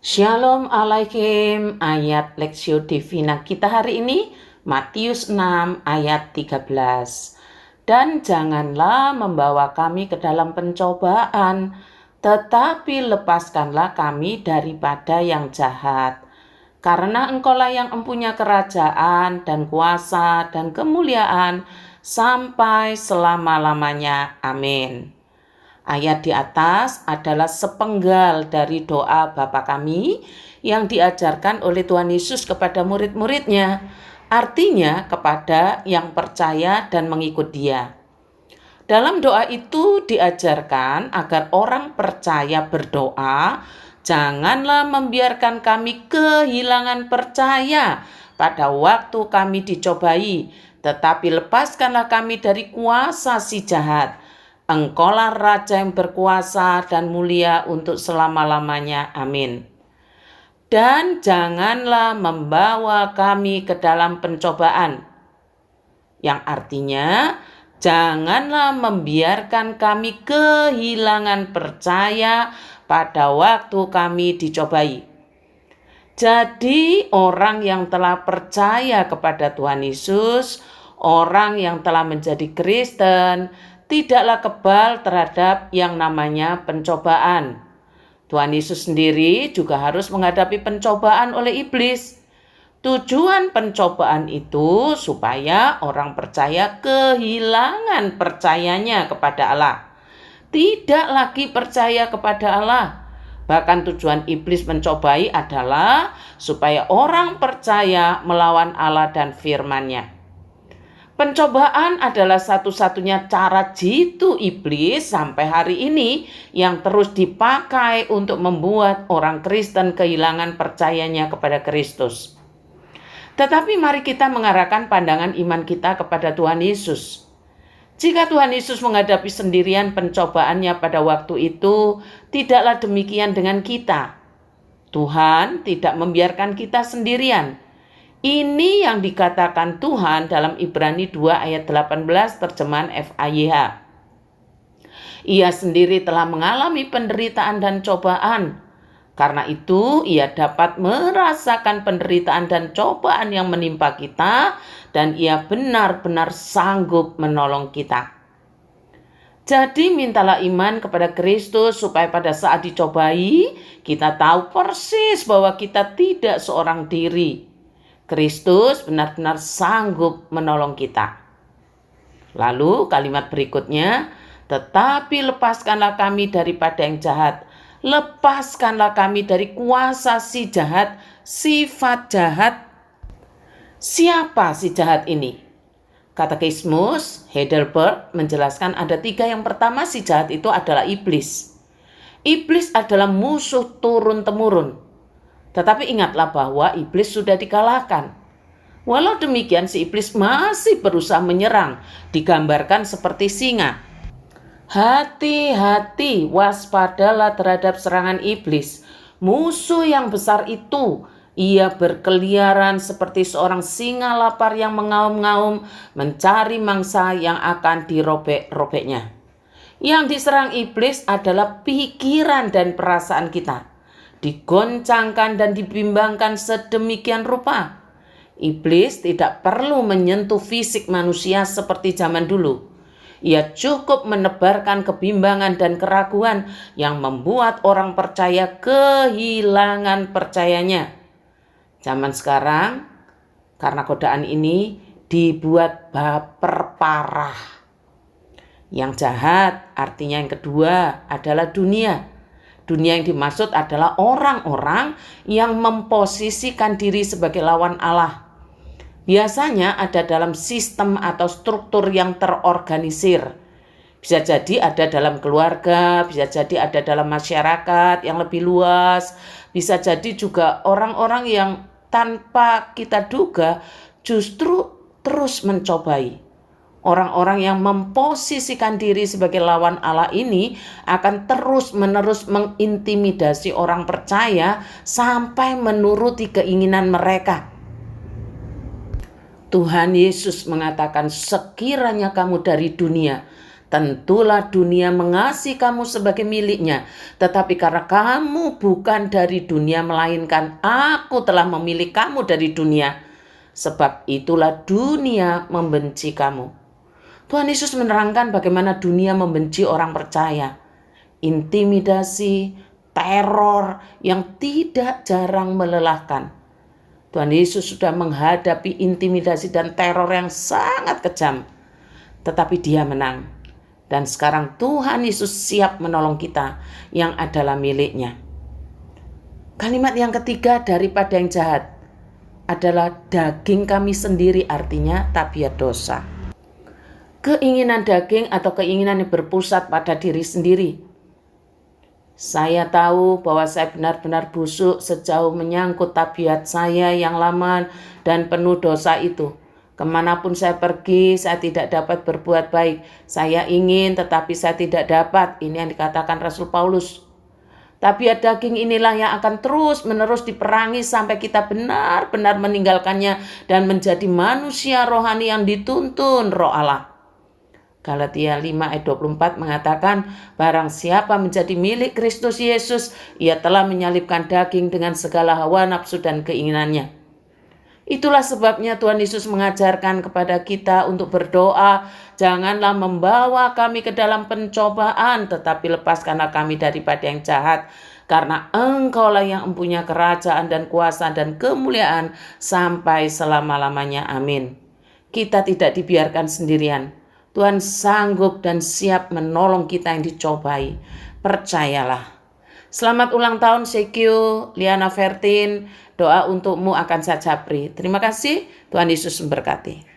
Shalom Alaikum. Ayat Lexio Divina kita hari ini Matius 6 ayat 13. Dan janganlah membawa kami ke dalam pencobaan, tetapi lepaskanlah kami daripada yang jahat. Karena Engkaulah yang empunya kerajaan dan kuasa dan kemuliaan sampai selama-lamanya. Amin. Ayat di atas adalah sepenggal dari doa Bapa kami yang diajarkan oleh Tuhan Yesus kepada murid-muridnya. Artinya kepada yang percaya dan mengikut Dia. Dalam doa itu diajarkan agar orang percaya berdoa, janganlah membiarkan kami kehilangan percaya pada waktu kami dicobai, tetapi lepaskanlah kami dari kuasa si jahat. Engkaulah Raja yang berkuasa dan mulia untuk selama-lamanya. Amin. Dan janganlah membawa kami ke dalam pencobaan, yang artinya janganlah membiarkan kami kehilangan percaya pada waktu kami dicobai. Jadi orang yang telah percaya kepada Tuhan Yesus, orang yang telah menjadi Kristen, tidaklah kebal terhadap yang namanya pencobaan. Tuhan Yesus sendiri juga harus menghadapi pencobaan oleh iblis. Tujuan pencobaan itu supaya orang percaya kehilangan percayanya kepada Allah. Tidak lagi percaya kepada Allah. Bahkan tujuan iblis mencobai adalah supaya orang percaya melawan Allah dan firman-Nya. Pencobaan adalah satu-satunya cara jitu iblis sampai hari ini yang terus dipakai untuk membuat orang Kristen kehilangan percayanya kepada Kristus. Tetapi mari kita mengarahkan pandangan iman kita kepada Tuhan Yesus. Jika Tuhan Yesus menghadapi sendirian pencobaannya pada waktu itu, tidaklah demikian dengan kita. Tuhan tidak membiarkan kita sendirian. Ini yang dikatakan Tuhan dalam Ibrani 2 ayat 18 terjemahan FAYH. Ia sendiri telah mengalami penderitaan dan cobaan. Karena itu ia dapat merasakan penderitaan dan cobaan yang menimpa kita dan ia benar-benar sanggup menolong kita. Jadi mintalah iman kepada Kristus supaya pada saat dicobai kita tahu persis bahwa kita tidak seorang diri. Kristus benar-benar sanggup menolong kita. Lalu kalimat berikutnya, tetapi lepaskanlah kami daripada yang jahat. Lepaskanlah kami dari kuasa si jahat, sifat jahat. Siapa si jahat ini? Katekismus Heidelberg menjelaskan ada 3. Yang pertama, si jahat itu adalah iblis. Iblis adalah musuh turun-temurun. Tetapi ingatlah bahwa iblis sudah dikalahkan. Walau demikian si iblis masih berusaha menyerang, digambarkan seperti singa. Hati-hati, waspadalah terhadap serangan iblis. Musuh yang besar itu, ia berkeliaran seperti seorang singa lapar yang mengaum-ngaum mencari mangsa yang akan dirobek-robeknya. Yang diserang iblis adalah pikiran dan perasaan kita. Digoncangkan dan dibimbangkan sedemikian rupa. Iblis tidak perlu menyentuh fisik manusia seperti zaman dulu. Ia cukup menebarkan kebimbangan dan keraguan yang membuat orang percaya kehilangan percayanya. Zaman sekarang, karena godaan ini dibuat baper parah. Yang jahat artinya yang kedua adalah dunia. Dunia yang dimaksud adalah orang-orang yang memposisikan diri sebagai lawan Allah. Biasanya ada dalam sistem atau struktur yang terorganisir. Bisa jadi ada dalam keluarga, bisa jadi ada dalam masyarakat yang lebih luas. Bisa jadi juga orang-orang yang tanpa kita duga justru terus mencobai. Orang-orang yang memposisikan diri sebagai lawan Allah ini akan terus-menerus mengintimidasi orang percaya sampai menuruti keinginan mereka. Tuhan Yesus mengatakan, sekiranya kamu dari dunia, Tentulah dunia mengasihi kamu sebagai miliknya, tetapi karena kamu bukan dari dunia, melainkan Aku telah memilih kamu dari dunia. Sebab itulah dunia membenci kamu. Tuhan Yesus menerangkan bagaimana dunia membenci orang percaya. Intimidasi, teror yang tidak jarang melelahkan. Tuhan Yesus sudah menghadapi intimidasi dan teror yang sangat kejam. Tetapi Dia menang. Dan sekarang Tuhan Yesus siap menolong kita yang adalah miliknya. Kalimat yang ketiga daripada yang jahat adalah daging kami sendiri, artinya tabiat dosa. Keinginan daging atau keinginan yang berpusat pada diri sendiri. Saya tahu bahwa saya benar-benar busuk sejauh menyangkut tabiat saya yang lama dan penuh dosa itu. Kemanapun saya pergi, saya tidak dapat berbuat baik. Saya ingin, tetapi saya tidak dapat. Ini yang dikatakan Rasul Paulus. Tabiat daging inilah yang akan terus-menerus diperangi sampai kita benar-benar meninggalkannya dan menjadi manusia rohani yang dituntun Roh Allah. Galatia 5 ayat 24 mengatakan, barang siapa menjadi milik Kristus Yesus, ia telah menyalibkan daging dengan segala hawa nafsu dan keinginannya. Itulah sebabnya Tuhan Yesus mengajarkan kepada kita untuk berdoa, janganlah membawa kami ke dalam pencobaan, tetapi lepaskanlah kami daripada yang jahat. Karena Engkaulah yang mempunyai kerajaan dan kuasa dan kemuliaan sampai selama-lamanya. Amin. Kita tidak dibiarkan sendirian. Tuhan sanggup dan siap menolong kita yang dicobai. Percayalah. Selamat ulang tahun Sekyu, Liana Vertin. Doa untukmu akan saya japri. Terima kasih, Tuhan Yesus memberkati.